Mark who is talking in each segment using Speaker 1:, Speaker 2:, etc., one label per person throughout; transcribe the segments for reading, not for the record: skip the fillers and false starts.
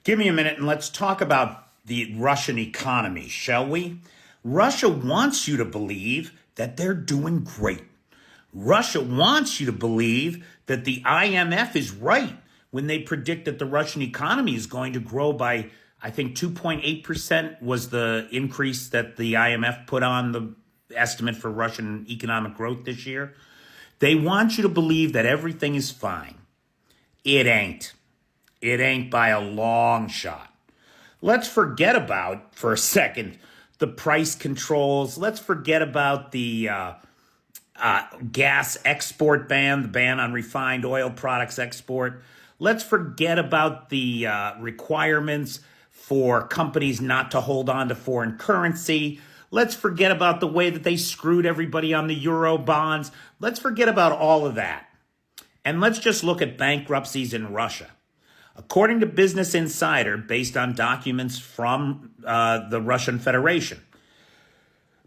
Speaker 1: Give me a minute and let's talk about the Russian economy, shall we? Russia wants you to believe that they're doing great. Russia wants you to believe that the IMF is right when they predict that the Russian economy is going to grow by, I think 2.8% was the increase that the IMF put on the estimate for Russian economic growth this year. They want you to believe that everything is fine. It ain't. It ain't by a long shot. Let's forget about, for a second, the price controls. Let's forget about the gas export ban, the ban on refined oil products export. Let's forget about the requirements for companies not to hold on to foreign currency. Let's forget about the way that they screwed everybody on the euro bonds. Let's forget about all of that. And let's just look at bankruptcies in Russia. According to Business Insider, based on documents from the Russian Federation,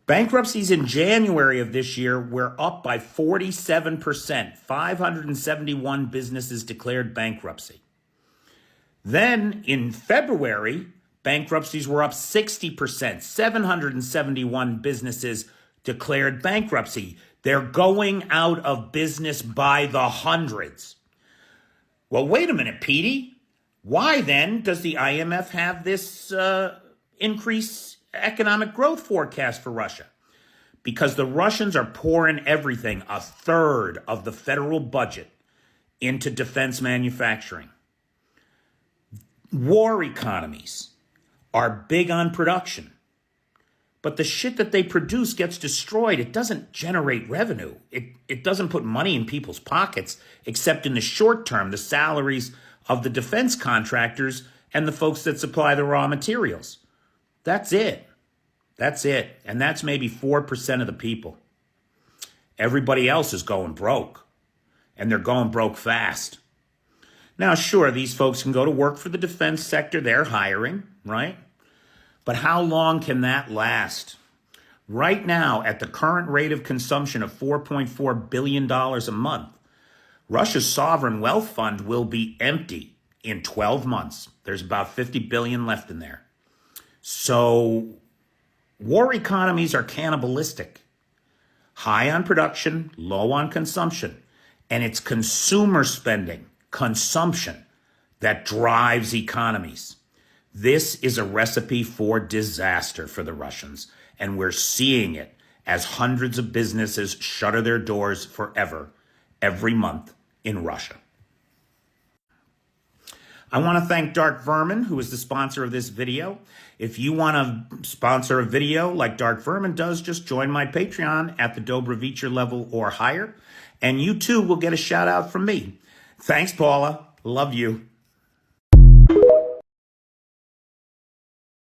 Speaker 1: bankruptcies in January of this year were up by 47%. 571 businesses declared bankruptcy. Then in February, bankruptcies were up 60%. 771 businesses declared bankruptcy. They're going out of business by the hundreds. Well, wait a minute, Petey. Why then does the IMF have this increased economic growth forecast for Russia? Because the Russians are pouring everything, a third of the federal budget, into defense manufacturing. War economies are big on production. But the shit that they produce gets destroyed. It doesn't generate revenue. It doesn't put money in people's pockets, except in the short term, the salaries of the defense contractors and the folks that supply the raw materials. That's it. That's it. And that's maybe 4% of the people. Everybody else is going broke. And they're going broke fast. Now, sure, these folks can go to work for the defense sector. They're hiring, right? But how long can that last? Right now, at the current rate of consumption of $4.4 billion a month, Russia's sovereign wealth fund will be empty in 12 months. There's about 50 billion left in there. So war economies are cannibalistic. High on production, low on consumption. And it's consumer spending, consumption, that drives economies. This is a recipe for disaster for the Russians, and we're seeing it as hundreds of businesses shutter their doors forever every month in Russia. I want to thank Dark Vermin, who is the sponsor of this video. If you want to sponsor a video like Dark Vermin does, just join my Patreon at the Dobrovicher level or higher, and you too will get a shout out from me. Thanks, Paula. Love you.